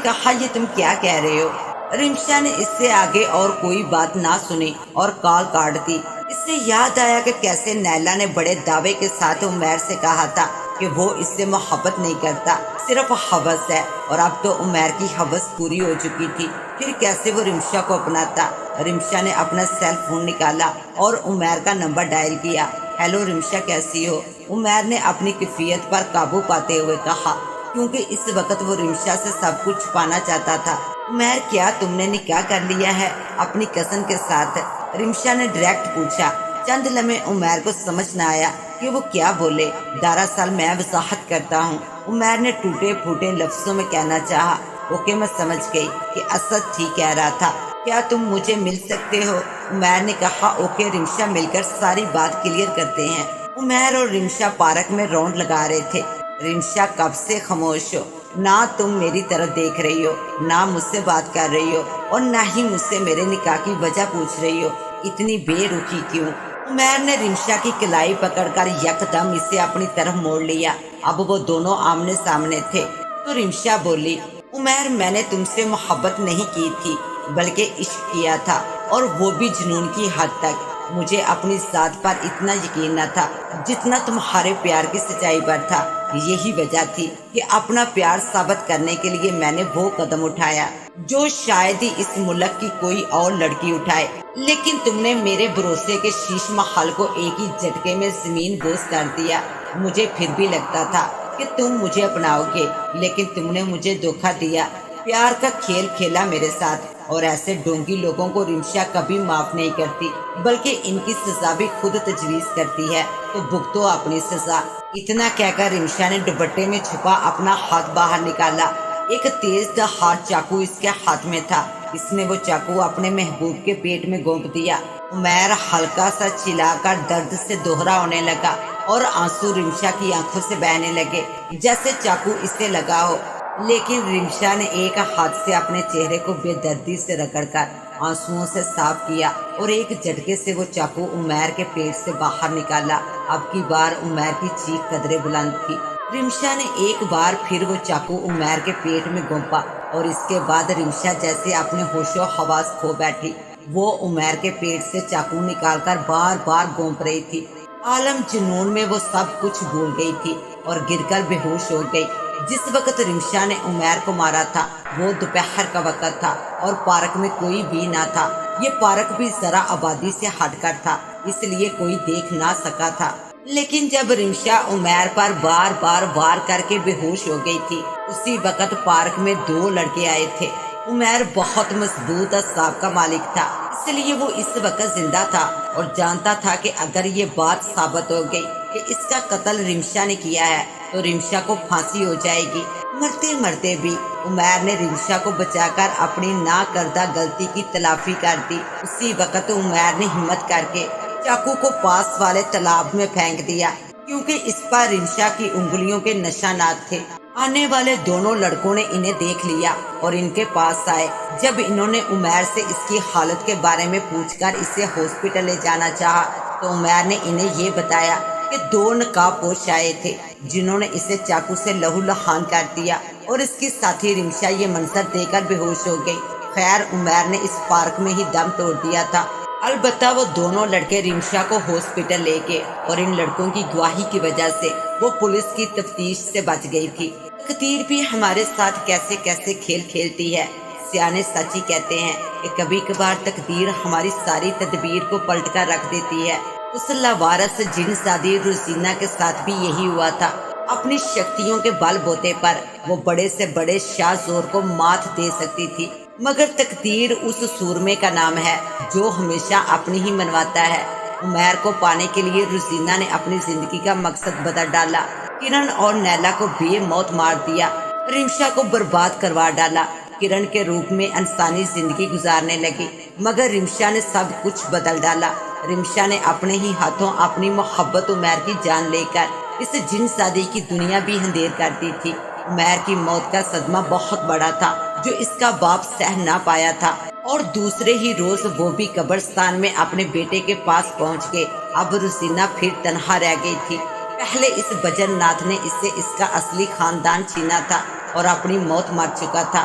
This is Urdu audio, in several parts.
کہا یہ تم کیا کہہ رہے ہو؟ رمشا نے اس سے آگے اور کوئی بات نہ سنی اور کال کاٹ دی۔ اس سے یاد آیا کہ کیسے نیلا نے بڑے دعوے کے ساتھ عمیر سے کہا تھا کہ وہ اس سے محبت نہیں کرتا، صرف ہوس ہے، اور اب تو عمیر کی ہوس پوری ہو چکی تھی۔ پھر کیسے وہ رمشا کو اپناتا؟ رمشا نے اپنا سیل فون نکالا اور عمیر کا نمبر ڈائل کیا۔ ہیلو رمشا، کیسی ہو؟ عمیر نے اپنی کیفیت پر قابو پاتے ہوئے کہا، کیونکہ اس وقت وہ رمشا سے سب کچھ چھپانا چاہتا تھا۔ عمیر، کیا تم نے نکاح کر لیا ہے اپنی کزن کے ساتھ؟ رمشا نے ڈائریکٹ پوچھا۔ چند لمحے عمیر کو سمجھ نہ آیا کہ وہ کیا بولے۔ دراصل میں وضاحت کرتا ہوں، عمیر نے ٹوٹے پھوٹے لفظوں میں کہنا چاہا۔ اوکے، میں سمجھ گئی کہ اسد ٹھیک کہہ رہا تھا۔ کیا تم مجھے مل سکتے ہو؟ عمیر نے کہا۔ اوکے رمشا، مل کر ساری بات کلیئر کرتے ہیں۔ عمیر اور رمشا پارک میں راؤنڈ لگا رہے تھے۔ رمشا، کب سے خاموش ہو؟ نہ تم میری طرف دیکھ رہی ہو، نہ مجھ سے بات کر رہی ہو، اور نہ ہی مجھ سے میرے نکاح کی وجہ پوچھ رہی ہو۔ اتنی بے رخی کیوں؟ عمیر نے رمشا کی کلائی پکڑ کر یکدم اسے اپنی طرف موڑ لیا۔ اب وہ دونوں آمنے سامنے تھے تو رمشا بولی، عمیر، میں نے تم سے محبت نہیں کی تھی بلکہ عشق کیا تھا، اور وہ بھی جنون کی حد تک۔ مجھے اپنی ذات پر اتنا یقین نہ تھا جتنا تمہارے پیار کی سچائی پر تھا۔ یہی وجہ تھی کہ اپنا پیار ثابت کرنے کے لیے میں نے وہ قدم اٹھایا جو شاید ہی اس ملک کی کوئی اور لڑکی اٹھائے۔ لیکن تم نے میرے بھروسے کے شیش محل کو ایک ہی جھٹکے میں زمین بوس کر دیا۔ مجھے پھر بھی لگتا تھا کہ تم مجھے اپناؤ گے، لیکن تم نے مجھے دھوکہ دیا، پیار کا کھیل کھیلا میرے ساتھ، اور ایسے ڈونگی لوگوں کو رمشا کبھی معاف نہیں کرتی، بلکہ ان کی سزا بھی خود تجویز کرتی ہے۔ تو بھگتو اپنی سزا۔ اتنا کہہ کر رمشا نے دوپٹے میں چھپا اپنا ہاتھ باہر نکالا۔ ایک تیز دھار چاقو اس کے ہاتھ میں تھا۔ اس نے وہ چاقو اپنے محبوب کے پیٹ میں گونپ دیا۔ عمیر ہلکا سا چلا کر درد سے دوہرا ہونے لگا، اور آنسو رمشا کی آنکھوں سے بہنے لگے جیسے چاقو اس سے لگا ہو۔ لیکن رمشا نے ایک ہاتھ سے اپنے چہرے کو بے دردی سے رگڑ کر آنسوؤں سے صاف کیا، اور ایک جھٹکے سے وہ چاقو عمیر کے پیٹ سے باہر نکالا۔ اب کی بار عمیر کی چیخ قدرے بلند تھی۔ رمشا نے ایک بار پھر وہ چاقو عمیر کے پیٹ میں گونپا، اور اس کے بعد رمشا جیسے اپنے ہوش و حواس کھو بیٹھی۔ وہ عمیر کے پیٹ سے چاقو نکال کر بار بار گونپ رہی تھی۔ عالم جنون میں وہ سب کچھ بھول گئی تھی اور گر کر بے ہوش ہو گئی۔ جس وقت رمشا نے عمیر کو مارا تھا وہ دوپہر کا وقت تھا، اور پارک میں کوئی بھی نہ تھا۔ یہ پارک بھی ذرا آبادی سے ہٹ کر تھا، اس لیے کوئی دیکھ نہ سکا تھا۔ لیکن جب رمشا عمیر پر بار بار وار کر کے بے ہوش ہو گئی تھی، اسی وقت پارک میں دو لڑکے آئے تھے۔ عمیر بہت مضبوط اعصاب کا مالک تھا، اس لیے وہ اس وقت زندہ تھا اور جانتا تھا کہ اگر یہ بات ثابت ہو گئی کہ اس کا قتل رمشا نے کیا ہے تو رمشا کو پھانسی ہو جائے گی۔ مرتے مرتے بھی عمیر نے رمشا کو بچا کر اپنی نہ کردہ غلطی کی تلافی کر دی۔ اسی وقت عمیر نے ہمت کر کے چاقو کو پاس والے تالاب میں پھینک دیا، کیونکہ اس پر رمشا کی انگلیوں کے نشانات تھے۔ آنے والے دونوں لڑکوں نے انہیں دیکھ لیا اور ان کے پاس آئے۔ جب انہوں نے عمیر سے اس کی حالت کے بارے میں پوچھ کر اسے ہاسپٹل لے جانا چاہا تو عمیر نے انہیں یہ بتایا کہ دو نقاب پوش آئے تھے جنہوں نے اسے چاقو سے لہو لہان کر دیا، اور اس کی ساتھی رمشا یہ منظر دیکھ کر بے ہوش ہو گئی۔ خیر، عمیر نے اس پارک میں ہی دم توڑ دیا تھا۔ البتہ وہ دونوں لڑکے رمشا کو ہاسپٹل لے گئے، اور ان لڑکوں کی گواہی کی وجہ سے وہ پولیس کی تفتیش سے بچ گئی تھی۔ تقدیر بھی ہمارے ساتھ کیسے کیسے کھیل کھیلتی ہے۔ سیانے سچ ہی کہتے ہیں کہ کبھی کبھار تقدیر ہماری ساری تدبیر کو پلٹ کر رکھ دیتی ہے۔ اس لاوارث جن زادی روزینہ کے ساتھ بھی یہی ہوا تھا۔ اپنی شکتیوں کے بل بوتے پر وہ بڑے سے بڑے شاہ زور کو مات دے سکتی تھی، مگر تقدیر اس سورمے کا نام ہے جو ہمیشہ اپنی ہی منواتا ہے۔ عمیر کو پانے کے لیے روزینہ نے اپنی زندگی کا مقصد بدل ڈالا۔ کرن اور نیلا کو بے موت مار دیا، رمشا کو برباد کروا ڈالا۔ کرن کے روپ میں انسانی زندگی گزارنے لگی، مگر رمشا نے سب کچھ بدل ڈالا۔ رمشا نے اپنے ہی ہاتھوں اپنی محبت عمیر کی جان لے کر اس جن زادی کی دنیا بھی اندھیر کر دی تھی۔ عمیر کی موت کا صدمہ بہت بڑا تھا جو اس کا باپ سہ نہ پایا تھا، اور دوسرے ہی روز وہ بھی قبرستان میں اپنے بیٹے کے پاس پہنچ گئے۔ اب روزینہ پھر تنہا رہ گئی تھی۔ پہلے اس بجن ناتھ نے اس سے اس کا اصلی خاندان چھینا تھا اور اپنی موت مار چکا تھا۔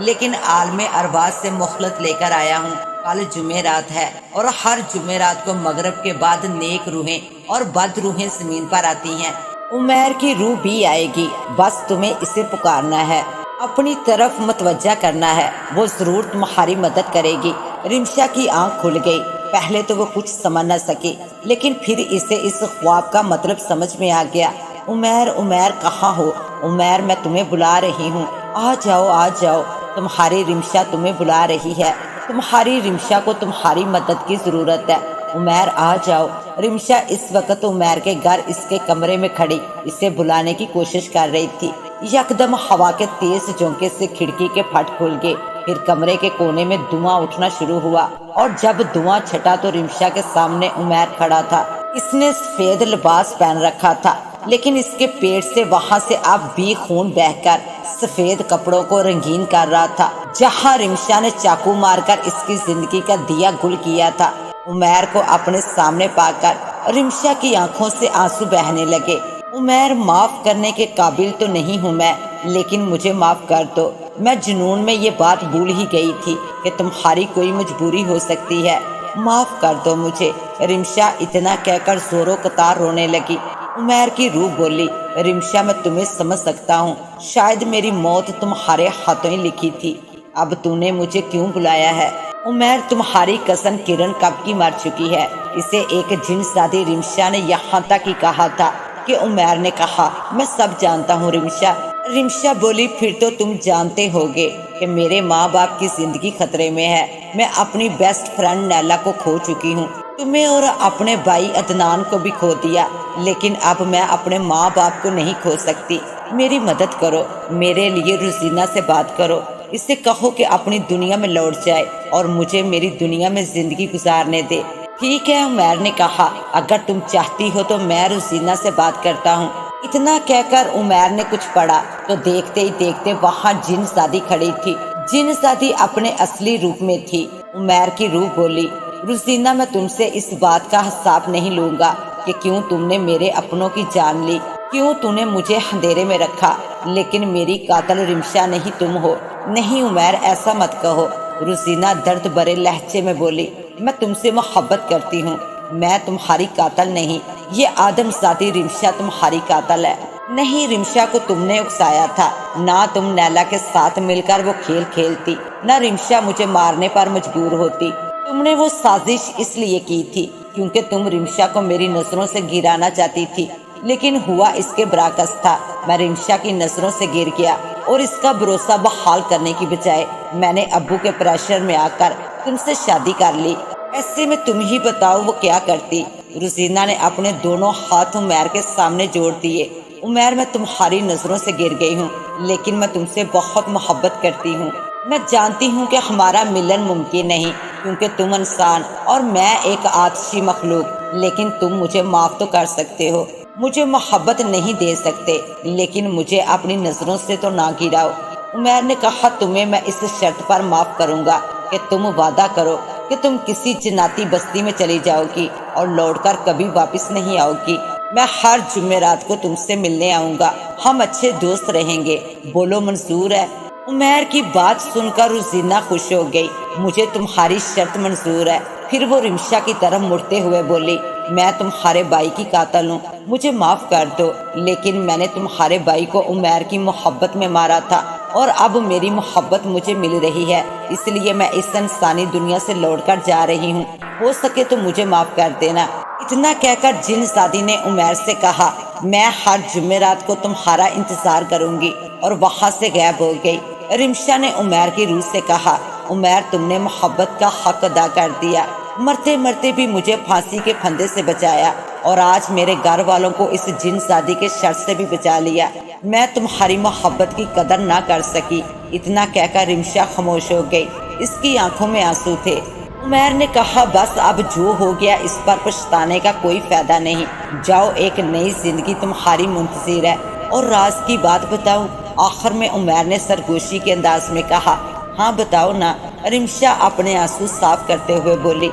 لیکن عالم ارواح سے مخلت لے کر آیا ہوں۔ کل جمعرات ہے اور ہر جمعرات کو مغرب کے بعد نیک روحیں اور بد روحیں زمین پر آتی ہیں۔ عمیر کی روح بھی آئے گی، بس تمہیں اسے پکارنا ہے، اپنی طرف متوجہ کرنا ہے، وہ ضرور تمہاری مدد کرے گی۔ رمشا کی آنکھ کھل گئی۔ پہلے تو وہ کچھ سمجھ نہ سکی، لیکن پھر اسے اس خواب کا مطلب سمجھ میں آ گیا۔ عمیر، عمیر کہاں ہو؟ عمیر، میں تمہیں بلا رہی ہوں، آ جاؤ آ جاؤ، تمہاری رمشا تمہیں بلا رہی ہے، تمہاری رمشا کو تمہاری مدد کی ضرورت ہے، عمیر آ جاؤ۔ رمشا اس وقت عمیر کے گھر اس کے کمرے میں کھڑی اسے بلانے کی کوشش کر رہی تھی۔ یکدم ہوا کے تیز جھونکے سے کھڑکی کے پھٹ کھل گئے، پھر کمرے کے کونے میں دھواں اٹھنا شروع ہوا، اور جب دھواں چھٹا تو رمشا کے سامنے عمیر کھڑا تھا۔ اس نے سفید لباس پہن رکھا تھا، لیکن اس کے پیٹ سے وہاں سے اب بھی خون بہہ کر سفید کپڑوں کو رنگین کر رہا تھا، جہاں رمشا نے چاقو مار کر اس کی زندگی کا دیا گل کیا تھا۔ عمیر کو اپنے سامنے پا کر رمشا کی آنکھوں سے آنسو بہنے لگے۔ عمیر، معاف کرنے کے قابل تو نہیں ہوں میں، لیکن مجھے معاف کر دو، میں جنون میں یہ بات بھول ہی گئی تھی کہ تمہاری کوئی مجبوری ہو سکتی ہے، معاف کر دو مجھے۔ رمشا اتنا کہہ کر زوروں قطار رونے لگی۔ عمیر کی روح بولی، رمشا میں تمہیں سمجھ سکتا ہوں، شاید میری موت تمہارے ہاتھوں ہی لکھی تھی، اب تو نے مجھے کیوں بلایا ہے؟ عمیر، تمہاری کزن کرن کب کی مر چکی ہے، اسے ایک جن زادی رمشا نے یہاں تک ہی کہا تھا کہ عمیر نے کہا، میں سب جانتا ہوں رمشا۔ رمشا بولی، پھر تو تم جانتے ہوگے کہ میرے ماں باپ کی زندگی خطرے میں ہے، میں اپنی بیسٹ فرینڈ نیلا کو کھو چکی ہوں، تمہیں اور اپنے بھائی عدنان کو بھی کھو دیا، لیکن اب میں اپنے ماں باپ کو نہیں کھو سکتی، میری مدد کرو، میرے لیے روزینہ سے بات کرو، اسے کہو کہ اپنی دنیا میں لوٹ جائے اور مجھے میری دنیا میں زندگی گزارنے دے۔ ٹھیک ہے، عمیر نے کہا، اگر تم چاہتی ہو تو میں روزینہ سے بات کرتا ہوں۔ اتنا کہہ کر عمیر نے کچھ پڑھا تو دیکھتے ہی دیکھتے وہاں جن زادی کھڑی تھی۔ جن زادی اپنے اصلی روپ میں تھی۔ عمیر کی روح بولی، روزینہ، میں تم سے اس بات کا حساب نہیں لوں گا کہ کیوں تم نے میرے اپنوں کی جان لی، کیوں تم نے مجھے اندھیرے میں رکھا، لیکن میری قاتل رمشا نہیں تم ہو۔ نہیں عمیر، ایسا مت کہو، روزینہ درد بھرے لہجے میں بولی، میں تم سے محبت کرتی ہوں، میں تمہاری قاتل نہیں، یہ آدم ذاتی رمشا تمہاری قاتل ہے۔ نہیں، رمشا کو تم نے اکسایا تھا، نہ تم نیلا کے ساتھ مل کر وہ کھیل کھیلتی، نہ رمشا مجھے مارنے پر مجبور ہوتی۔ تم نے وہ سازش اس لیے کی تھی کیونکہ تم رمشا کو میری نظروں سے گرانا چاہتی تھی، لیکن ہوا اس کے برعکس تھا، میں رمشا کی نظروں سے گر گیا اور اس کا بھروسہ بحال کرنے کی بجائے میں نے ابو کے پریشر میں آ کر تم سے شادی کر لی۔ ایسے میں تم ہی بتاؤ وہ کیا کرتی؟ روزینہ نے اپنے دونوں ہاتھ عمیر کے سامنے جوڑ دیے۔ عمیر، میں تمہاری نظروں سے گر گئی ہوں، لیکن میں تم سے بہت محبت کرتی ہوں، میں جانتی ہوں کہ ہمارا ملن ممکن نہیں کیونکہ تم انسان اور میں ایک آتشی مخلوق، لیکن تم مجھے معاف تو کر سکتے ہو، مجھے محبت نہیں دے سکتے، لیکن مجھے اپنی نظروں سے تو نہ گراؤ۔ عمیر نے کہا، تمہیں میں اس شرط پر معاف کروں گا کہ تم وعدہ کرو کہ تم کسی جناتی بستی میں چلی جاؤ گی اور لوٹ کر کبھی واپس نہیں آؤ گی، میں ہر جمعرات کو تم سے ملنے آؤں گا، ہم اچھے دوست رہیں گے، بولو منظور ہے؟ عمیر کی بات سن کر روزینہ خوش ہو گئی، مجھے تمہاری شرط منظور ہے۔ پھر وہ رمشا کی طرف مڑتے ہوئے بولی، میں تمہارے بھائی کی قاتل ہوں، مجھے معاف کر دو، لیکن میں نے تمہارے بھائی کو عمیر کی محبت میں مارا تھا اور اب میری محبت مجھے مل رہی ہے، اس لیے میں اس انسانی دنیا سے لوٹ کر جا رہی ہوں، ہو سکے تو مجھے معاف کر دینا۔ اتنا کہہ کر جن زادی نے عمیر سے کہا، میں ہر جمعرات کو تمہارا انتظار کروں گی، اور وہاں سے غائب ہو گئی۔ رمشا نے عمیر کی روح سے کہا، عمیر، تم نے محبت کا حق ادا کر دیا، مرتے مرتے بھی مجھے پھانسی کے پھندے سے بچایا، اور آج میرے گھر والوں کو اس جن زادی کے شر سے بھی بچا لیا، میں تمہاری محبت کی قدر نہ کر سکی۔ اتنا کہہ کر رمشا خاموش ہو گئی، اس کی آنکھوں میں آنسو تھے۔ عمیر نے کہا، بس اب جو ہو گیا اس پر پچھتانے کا کوئی فائدہ نہیں، جاؤ، ایک نئی زندگی تمہاری منتظر ہے، اور راز کی بات بتاؤ؟ آخر میں عمیر نے سرگوشی کے انداز میں کہا، ہاں بتاؤ نا۔ رمشا اپنے آنسو صاف کرتے ہوئے بولی،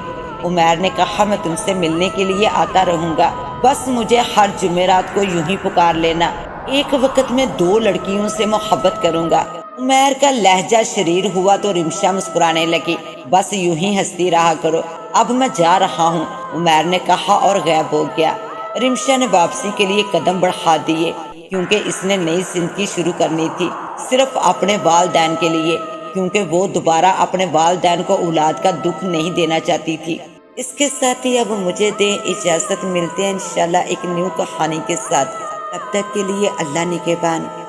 عمیر نے کہا، میں تم سے ملنے کے لیے آتا رہوں گا، بس مجھے ہر جمعرات کو یوں ہی پکار لینا، ایک وقت میں 2 لڑکیوں سے محبت کروں گا، عمیر کا لہجہ شریر ہوا تو رمشا مسکرانے لگی۔ بس یوں ہی ہنستی رہا کرو، اب میں جا رہا ہوں، عمیر نے کہا اور غائب ہو گیا۔ رمشا نے واپسی کے لیے قدم بڑھا دیے، کیونکہ اس نے نئی زندگی شروع کرنی تھی، صرف اپنے والدین کے لیے، کیونکہ وہ دوبارہ اپنے والدین کو اولاد کا دکھ نہیں دینا چاہتی تھی۔ اس کے ساتھ ہی اب مجھے دیں اجازت، ملتے ہیں انشاءاللہ ایک نیو کہانی کے ساتھ۔ تب تک کے لیے اللہ نگہبان۔